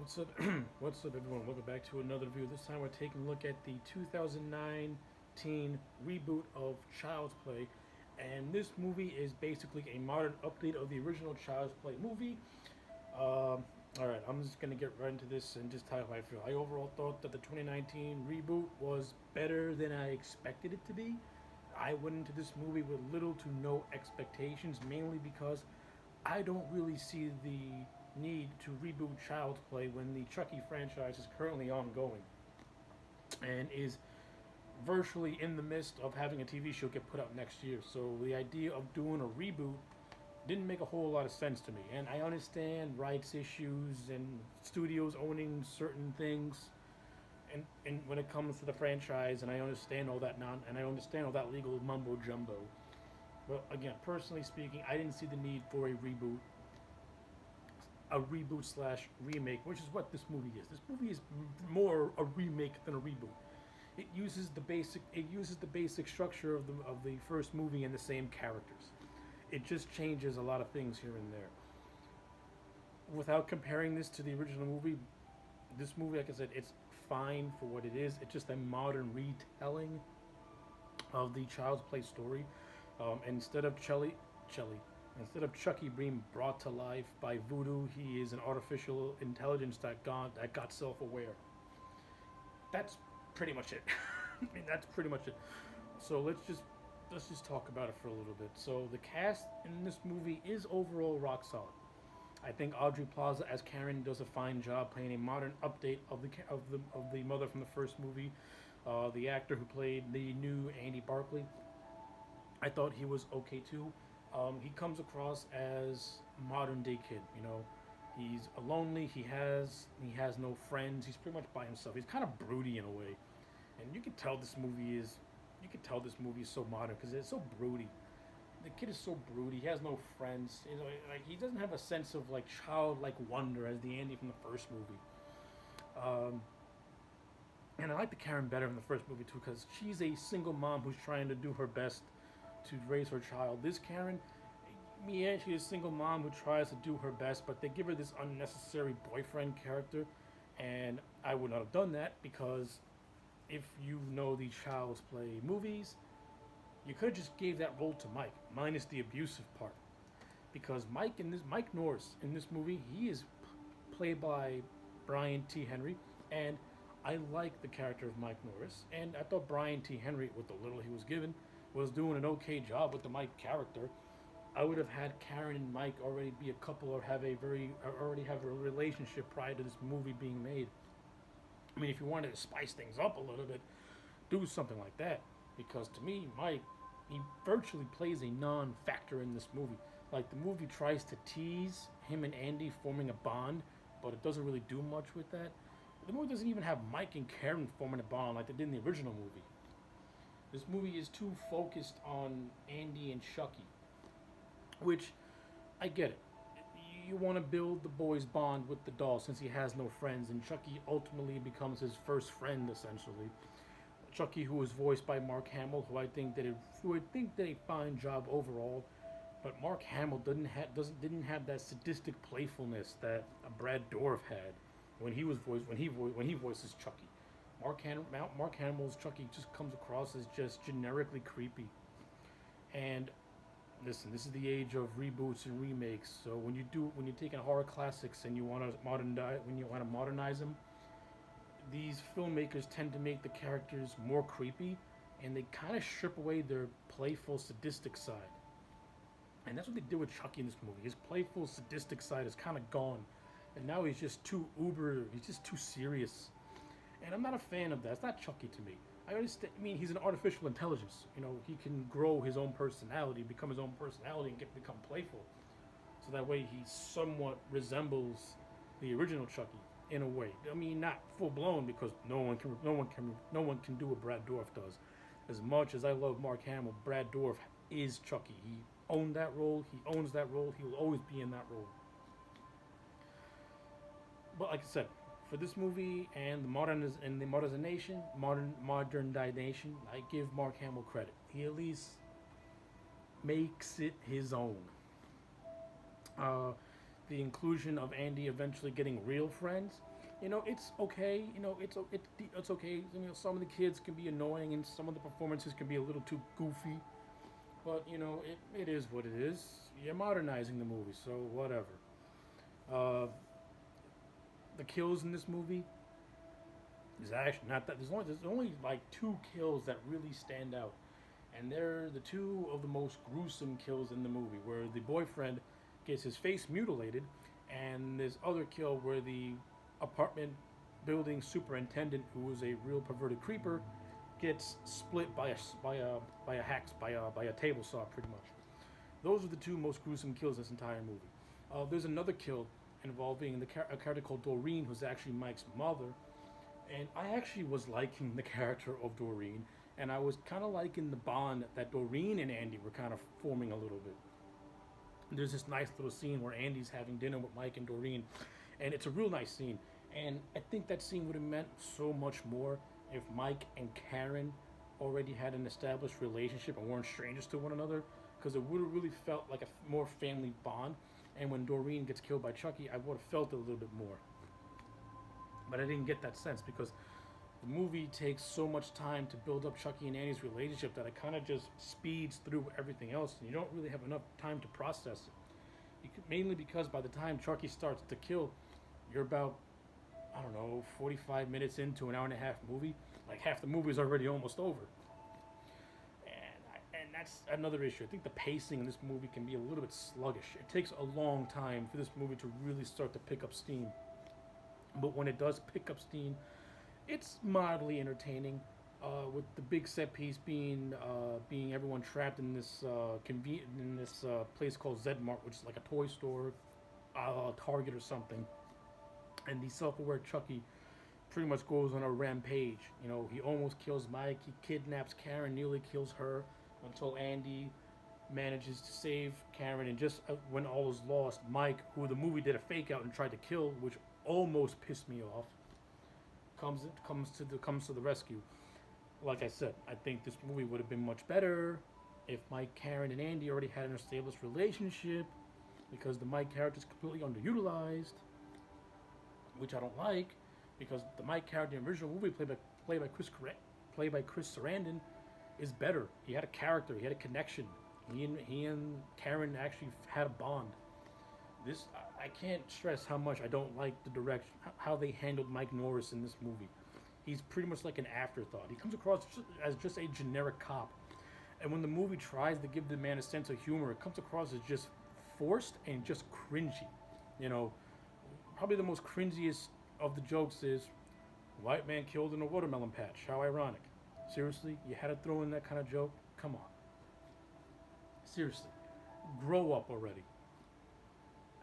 What's up? What's up, everyone? Welcome back to another review. This time we're taking a look at the 2019 reboot of Child's Play, and this movie is basically a modern update of the original Child's Play movie. All right, I'm just gonna get right into this and just tell you how I feel. I overall thought that the 2019 reboot was better than I expected it to be. I went into this movie with little to no expectations, mainly because I don't really see the need to reboot Child's Play when the Chucky franchise is currently ongoing and is virtually in the midst of having a TV show get put out next year. So the idea of doing a reboot didn't make a whole lot of sense to me. And I understand rights issues and studios owning certain things and when it comes to the franchise, and I understand all that and I understand all that legal mumbo jumbo. But again, personally speaking, I didn't see the need for a reboot slash remake, which is what this movie is. This movie is more a remake than a reboot. It uses the basic structure of the first movie and the same characters. It just changes a lot of things here and there. Without comparing this to the original movie, this movie, like I said, it's fine for what it is. It's just a modern retelling of the Child's Play story. Instead of instead of Chucky being brought to life by voodoo, he is an artificial intelligence that got self-aware. That's pretty much it. I mean, that's pretty much it. So let's just talk about it for a little bit. So the cast in this movie is overall rock solid. I think Audrey Plaza as Karen does a fine job playing a modern update of the mother from the first movie. The actor who played the new Andy Barclay, I thought he was okay too. He comes across as modern day kid. He's lonely. He has no friends. He's pretty much by himself. He's kind of broody in a way, and you can tell this movie is so modern because it's so broody. The kid is so broody. He has no friends. Like he doesn't have a sense of like childlike wonder as the Andy from the first movie. Um, and I like the Karen better in the first movie too because she's a single mom who's trying to do her best to raise her child. This Karen, yeah, she's a single mom who tries to do her best, but they give her this unnecessary boyfriend character, and I would not have done that because if you know the Child's Play movies, you could have just gave that role to Mike, minus the abusive part. Because Mike Norris in this movie, he is played by Brian T. Henry, and I like the character of Mike Norris, and I thought Brian T. Henry, with the little he was given, was doing an okay job with the Mike character. I would have had Karen and Mike already be a couple or already have a relationship prior to this movie being made. I mean, if you wanted to spice things up a little bit, do something like that. Because to me, Mike, he virtually plays a non-factor in this movie. Like the movie tries to tease him and Andy forming a bond, but it doesn't really do much with that. The movie doesn't even have Mike and Karen forming a bond like they did in the original movie. This movie is too focused on Andy and Chucky, which I get it. You want to build the boy's bond with the doll since he has no friends, and Chucky ultimately becomes his first friend, essentially. Chucky, who was voiced by Mark Hamill, who I think did a fine job overall, but Mark Hamill didn't have that sadistic playfulness that Brad Dourif had when he voices Chucky. Mark Hamill's Chucky just comes across as just generically creepy. And listen, this is the age of reboots and remakes. So when you're taking horror classics and you want to modernize them, these filmmakers tend to make the characters more creepy, and they kind of strip away their playful, sadistic side. And that's what they did with Chucky in this movie. His playful, sadistic side is kind of gone, and now he's just too uber. He's just too serious, and I'm not a fan of that. It's not Chucky to me. I understand. I mean, he's an artificial intelligence. He can grow his own personality, become his own personality, and become playful. So that way, he somewhat resembles the original Chucky in a way. I mean, not full blown because no one can do what Brad Dourif does. As much as I love Mark Hamill, Brad Dourif is Chucky. He owned that role. He owns that role. He will always be in that role. But like I said, for this movie and the modernization, I give Mark Hamill credit. He at least makes it his own. Uh, the inclusion of Andy eventually getting real friends, It's okay. It's okay. Some of the kids can be annoying, and some of the performances can be a little too goofy. But it is what it is. You're modernizing the movie, so whatever. Uh, the kills in this movie is actually not that. There's only like two kills that really stand out, and they're the two of the most gruesome kills in the movie, where the boyfriend gets his face mutilated, and this other kill where the apartment building superintendent, who is a real perverted creeper, gets split by a table saw, pretty much. Those are the two most gruesome kills in this entire movie. There's another kill involving a character called Doreen, who's actually Mike's mother, and I actually was liking the character of Doreen, and I was kind of liking the bond that Doreen and Andy were kind of forming a little bit. There's this nice little scene where Andy's having dinner with Mike and Doreen, and it's a real nice scene. And I think that scene would have meant so much more if Mike and Karen already had an established relationship and weren't strangers to one another, because it would have really felt like a more family bond. And when Doreen gets killed by Chucky, I would have felt it a little bit more. But I didn't get that sense because the movie takes so much time to build up Chucky and Annie's relationship that it kind of just speeds through everything else, and you don't really have enough time to process it. Mainly because by the time Chucky starts to kill, you're about, I don't know, 45 minutes into an hour and a half movie. Like half the movie is already almost over. And that's another issue. I think the pacing in this movie can be a little bit sluggish. It takes a long time for this movie to really start to pick up steam. But when it does pick up steam, it's mildly entertaining, with the big set piece being everyone trapped in this place called Zedmart, which is like a toy store, Target or something. And the self-aware Chucky pretty much goes on a rampage. He almost kills Mike. He kidnaps Karen, nearly kills her, until Andy manages to save Karen. And just when all is lost, Mike, who the movie did a fake out and tried to kill, which almost pissed me off, comes to the rescue. Like I said, I think this movie would have been much better if Mike, Karen, and Andy already had an established relationship, because the Mike character is completely underutilized, which I don't like, because the Mike character in the original movie, played by Chris Sarandon, is better. He had a character, he had a connection. He and Karen actually had a bond. This, I can't stress how much I don't like the direction, how they handled Mike Norris in this movie. He's pretty much like an afterthought. He comes across as just a generic cop. And when the movie tries to give the man a sense of humor, it comes across as just forced and just cringy. Probably the most cringiest of the jokes is, white man killed in a watermelon patch. How ironic. Seriously? You had to throw in that kind of joke? Come on. Seriously. Grow up already.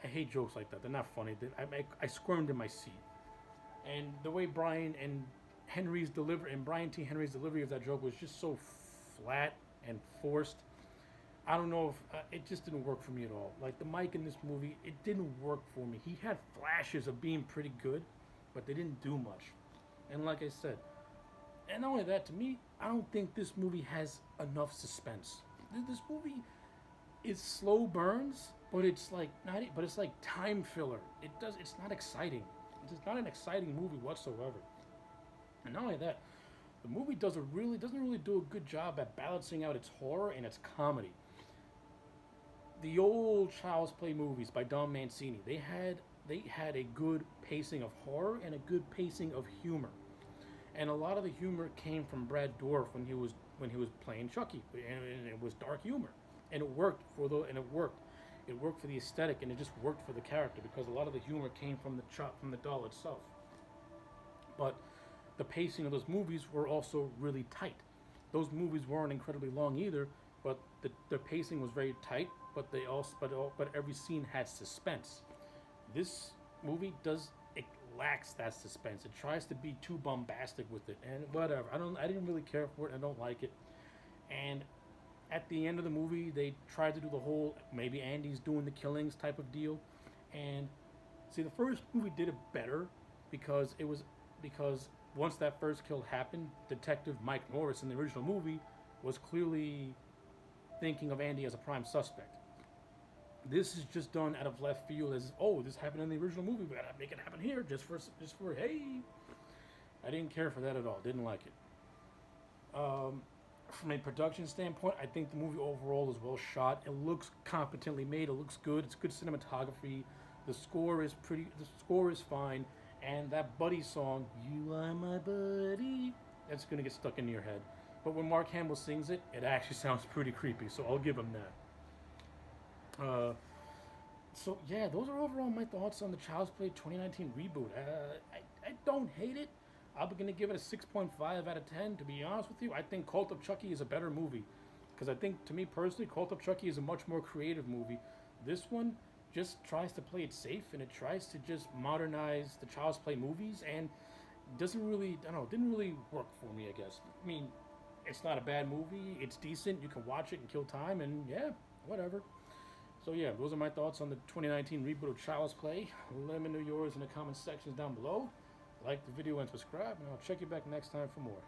I hate jokes like that. They're not funny. I squirmed in my seat. And the way Brian T. Henry's delivery of that joke was just so flat and forced. I don't know if it just didn't work for me at all. Like the Mike in this movie, it didn't work for me. He had flashes of being pretty good, but they didn't do much. And like I said, and not only that, to me, I don't think this movie has enough suspense. This movie is slow burns, but it's like time filler. It's not exciting. It's not an exciting movie whatsoever. And not only that, the movie doesn't really do a good job at balancing out its horror and its comedy. The old Child's Play movies by Don Mancini, they had a good pacing of horror and a good pacing of humor. And a lot of the humor came from Brad Dourif when he was playing Chucky, and it was dark humor, and it worked for the aesthetic, and it just worked for the character because a lot of the humor came from the doll itself. But the pacing of those movies were also really tight. Those movies weren't incredibly long either, but the pacing was very tight. But every scene had suspense. This movie lacks that suspense. It tries to be too bombastic with it, and whatever. I didn't really care for it. I don't like it. And at the end of the movie, they tried to do the whole maybe Andy's doing the killings type of deal. And see, the first movie did it better because once that first kill happened, Detective Mike Norris in the original movie was clearly thinking of Andy as a prime suspect. This is just done out of left field as, oh, this happened in the original movie, we gotta make it happen here just for hey. I didn't care for that at all. Didn't like it. From a production standpoint, I think the movie overall is well shot. It looks competently made. It looks good. It's good cinematography. The score is pretty. The score is fine, and that Buddy song, "You Are My Buddy," that's gonna get stuck into your head. But when Mark Hamill sings it, it actually sounds pretty creepy. So I'll give him that. So yeah, those are overall my thoughts on the Child's Play 2019 reboot. I don't hate it. I'm gonna give it a 6.5 out of 10. To be honest with you, I think Cult of Chucky is a better movie because I think, to me personally, Cult of Chucky is a much more creative movie. This one just tries to play it safe and it tries to just modernize the Child's Play movies and doesn't really, I don't know, didn't really work for me. I guess. I mean, it's not a bad movie. It's decent. You can watch it and kill time, and yeah, whatever. So yeah, those are my thoughts on the 2019 reboot of Child's Play. Let me know yours in the comment sections down below. Like the video and subscribe, and I'll check you back next time for more.